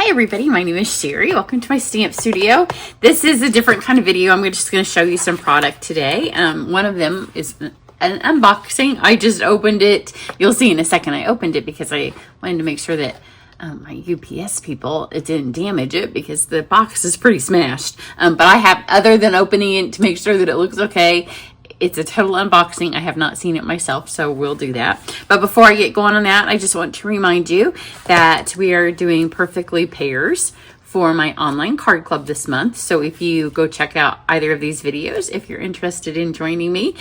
Hi everybody, my name is Sherry. Welcome to my stamp studio. This is a different kind of video. I'm just going to show you some product today. One of them is an unboxing. I just opened it. You'll see in a second I opened it because I wanted to make sure that my UPS people, it didn't damage it because the box is pretty smashed. But I have, other than opening it to make sure that it looks okay, it's a total unboxing. I have not seen it myself, so we'll do that. But before I get going on that, I just want to remind you that we are doing Perfectly Pairs for my online card club this month. So if you go check out either of these videos, if you're interested in joining me,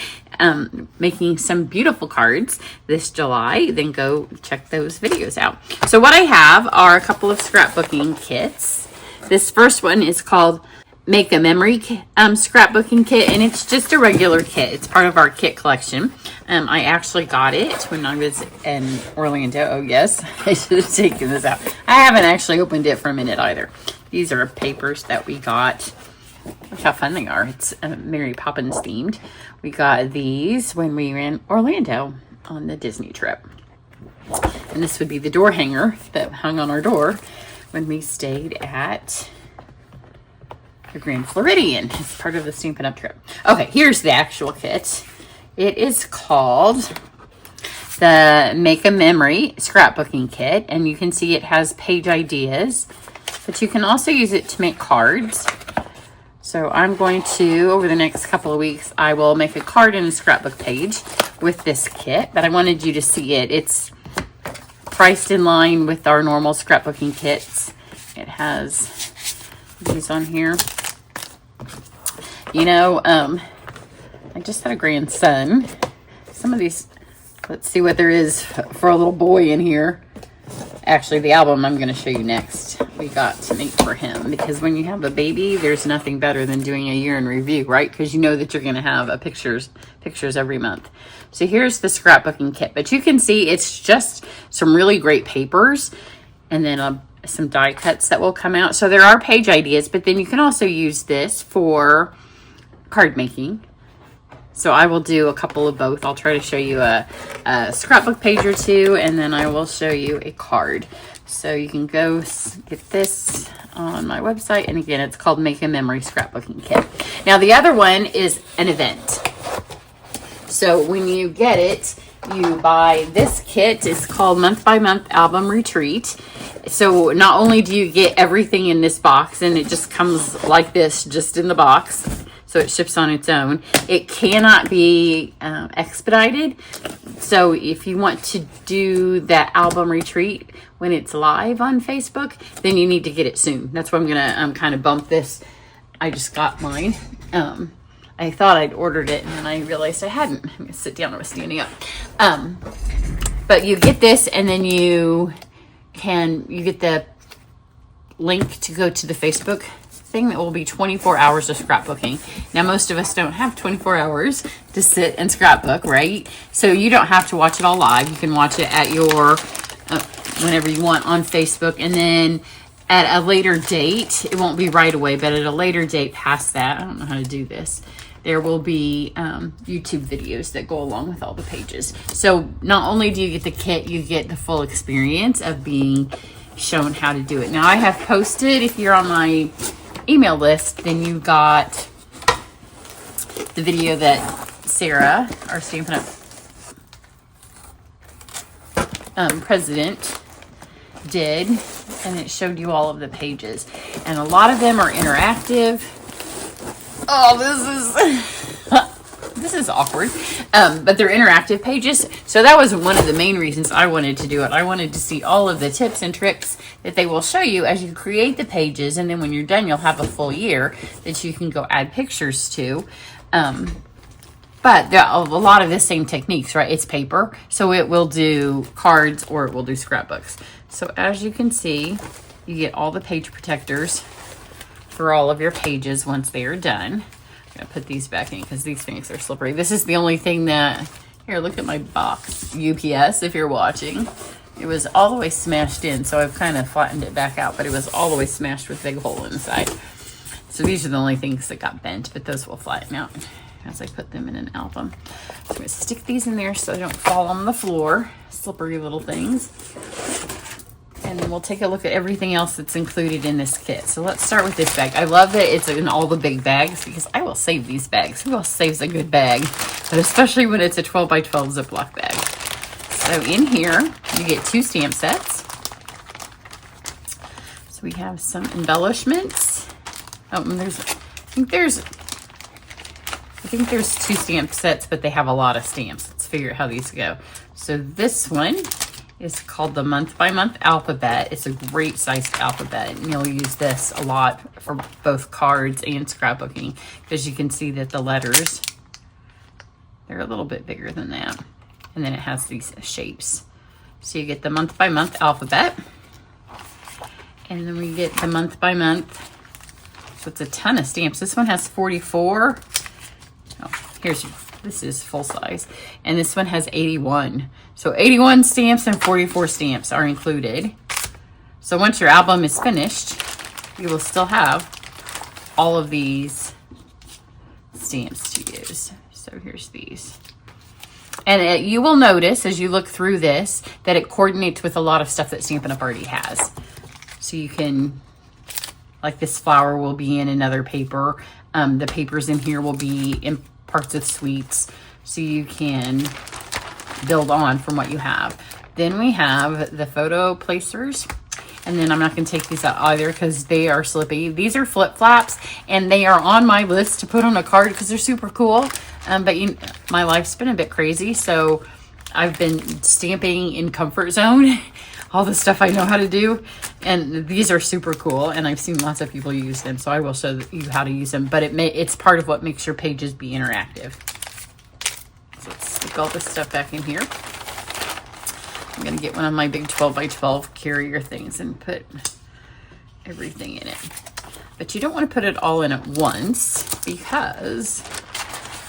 making some beautiful cards this July, then go check those videos out. So what I have are a couple of scrapbooking kits. This first one is called Make a Memory scrapbooking kit, and it's just a regular kit. It's part of our kit collection. I actually got it when I was in Orlando. Oh yes, I should have taken this out. I haven't actually opened it for a minute either. These are papers that we got. Look how fun they are. It's Mary Poppins themed. We got these when we were in Orlando on the Disney trip. And this would be the door hanger that hung on our door when we stayed at the Grand Floridian. It's part of the Stampin' Up trip. Okay, here's the actual kit. It is called the Make a Memory scrapbooking kit, and you can see it has page ideas, but you can also use it to make cards. So I'm going to, over the next couple of weeks, I will make a card and a scrapbook page with this kit, but I wanted you to see it. It's priced in line with our normal scrapbooking kits. It has these on here. You know, I just had a grandson. Some of these, let's see what there is for a little boy in here. Actually, the album I'm going to show you next, we got to make for him, because when you have a baby, there's nothing better than doing a year in review, right? Because you know that you're going to have a pictures every month. So here's the scrapbooking kit, but you can see it's just some really great papers, and then some die cuts that will come out. So there are page ideas, but then you can also use this for card making. So I will do a couple of both. I'll try to show you a scrapbook page or two, and then I will show you a card. So you can go get this on my website. And again, it's called Make a Memory scrapbooking kit. Now the other one is an event. So when you get it, you buy this kit. It's called Month by Month Album Retreat. So not only do you get everything in this box, and it just comes like this, just in the box, so it ships on its own. It cannot be expedited. So if you want to do that album retreat when it's live on Facebook, then you need to get it soon. That's why I'm gonna kind of bump this. I just got mine. I thought I'd ordered it, and then I realized I hadn't. I'm gonna sit down. I was standing up. But you get this, and then you get the link to go to the Facebook thing that will be 24 hours of scrapbooking. Now, most of us don't have 24 hours to sit and scrapbook, right? So you don't have to watch it all live. You can watch it at your, whenever you want on Facebook. And then at a later date, it won't be right away, but at a later date past that, I don't know how to do this, there will be YouTube videos that go along with all the pages. So not only do you get the kit, you get the full experience of being shown how to do it. Now I have posted, if you're on my email list, then you got the video that Sarah, our Stampin' Up president, did, and it showed you all of the pages. And a lot of them are interactive. Oh, this is awkward. But they're interactive pages. So that was one of the main reasons I wanted to do it. I wanted to see all of the tips and tricks that they will show you as you create the pages. And then when you're done, you'll have a full year that you can go add pictures to. But there are a lot of the same techniques, right? It's paper, so it will do cards or it will do scrapbooks. So as you can see, you get all the page protectors for all of your pages once they are done. I'm gonna put these back in because these things are slippery. This is the only thing that, here, look at my box, UPS, if you're watching. It was all the way smashed in, so I've kind of flattened it back out, but it was all the way smashed with a big hole inside. So these are the only things that got bent, but those will flatten out as I put them in an album. So I'm gonna stick these in there so they don't fall on the floor, slippery little things. And And then we'll take a look at everything else that's included in this kit. So let's start with this bag. I love that it's in all the big bags because I will save these bags. Who else saves a good bag? But especially when it's a 12 by 12 Ziploc bag. So in here, you get 2 stamp sets. So we have some embellishments. Oh, and I think there's 2 stamp sets, but they have a lot of stamps. Let's figure out how these go. So this one is called the month by month alphabet. It's a great sized alphabet, and you'll use this a lot for both cards and scrapbooking because you can see that the letters, they're a little bit bigger than that. And then it has these shapes. So you get the month by month alphabet, and then we get the month by month. So it's a ton of stamps. This one has 44. Oh, this is full size. And this one has 81. So 81 stamps and 44 stamps are included. So once your album is finished, you will still have all of these stamps to use. So here's these. And you will notice as you look through this that it coordinates with a lot of stuff that Stampin' Up! Already has. So you can, like this flower will be in another paper. The papers in here will be in parts of sweets. So you can build on from what you have. Then we have the photo placers. And then I'm not going to take these out either because they are slippy. These are flip flaps and they are on my list to put on a card because they're super cool. But my life's been a bit crazy. So I've been stamping in comfort zone, all the stuff I know how to do. And these are super cool. And I've seen lots of people use them. So I will show you how to use them. But it's part of what makes your pages be interactive. So let's stick all this stuff back in here. I'm going to get one of my big 12 by 12 carrier things and put everything in it. But you don't want to put it all in at once because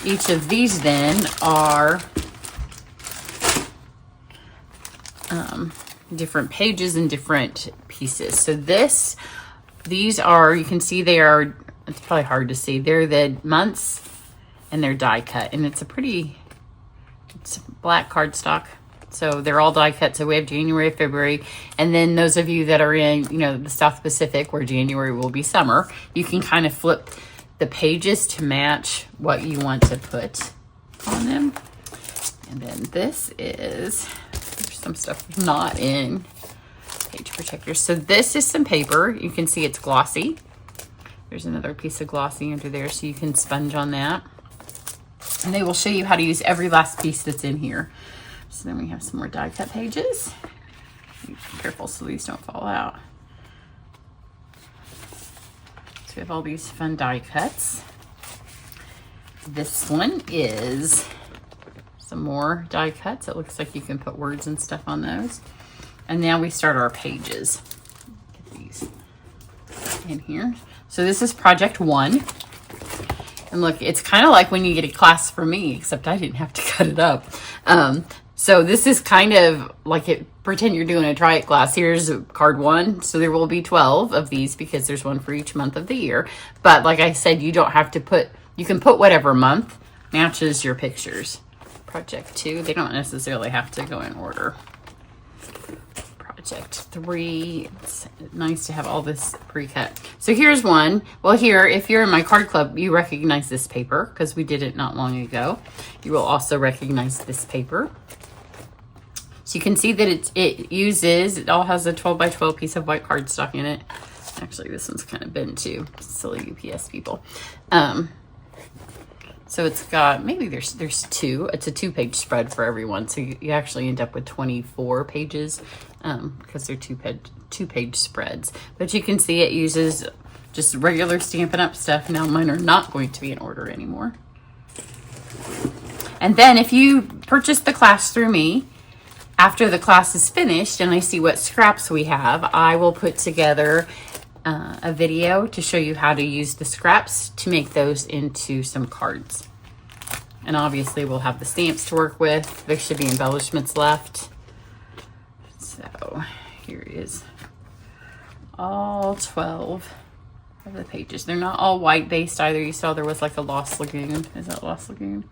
each of these then are different pages and different pieces. So these are, you can see they are, it's probably hard to see, they're the months and they're die cut. And it's it's black cardstock. So they're all die cut. So we have January, February, and then those of you that are in, the South Pacific where January will be summer, you can kind of flip the pages to match what you want to put on them. And then this is, there's some stuff not in page protectors. So this is some paper. You can see it's glossy. There's another piece of glossy under there so you can sponge on that. And they will show you how to use every last piece that's in here. So then we have some more die cut pages. Be careful so these don't fall out. So we have all these fun die cuts. This one is some more die cuts. It looks like you can put words and stuff on those. And now we start our pages. Get these in here. So this is project 1. And look, it's kind of like when you get a class from me, except I didn't have to cut it up. So this is kind of like pretend you're doing a try it class. Here's card 1. So there will be 12 of these because there's one for each month of the year. But like I said, you don't have to you can put whatever month matches your pictures. Project 2, they don't necessarily have to go in order. Project 3, it's nice to have all this pre-cut. So here's one. Well, here, if you're in my card club, you recognize this paper because we did it not long ago. You will also recognize this paper. So you can see that it all has a 12 by 12 piece of white cardstock in it. Actually, this one's kind of bent too. Silly UPS people. So it's got, maybe there's 2. It's a 2-page spread for everyone. So you actually end up with 24 pages because they're 2-page spreads. But you can see it uses just regular Stampin' Up! Stuff. Now mine are not going to be in order anymore. And then if you purchase the class through me, after the class is finished and I see what scraps we have, I will put together a video to show you how to use the scraps to make those into some cards. And obviously we'll have the stamps to work with. There should be embellishments left. So here is all 12 of the pages. They're not all white based either. You saw there was like a Lost Lagoon. Is that Lost Lagoon?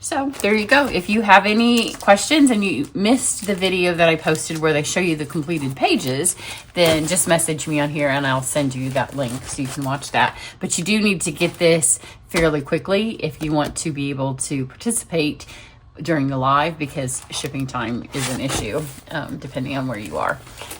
So there you go. If you have any questions and you missed the video that I posted where they show you the completed pages, then just message me on here and I'll send you that link so you can watch that. But you do need to get this fairly quickly if you want to be able to participate during the live, because shipping time is an issue depending on where you are.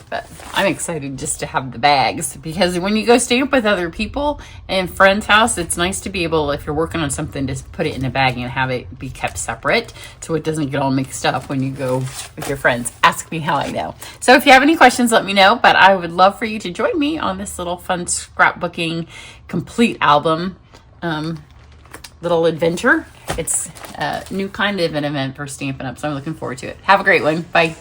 But I'm excited just to have the bags, because when you go stamp with other people and friends' house, it's nice to be able, if you're working on something, to put it in a bag and have it be kept separate so it doesn't get all mixed up when you go with your friends. Ask me how I know. So if you have any questions, let me know. But I would love for you to join me on this little fun scrapbooking complete album little adventure. It's a new kind of an event for Stampin' Up, so I'm looking forward to it. Have a great one. Bye.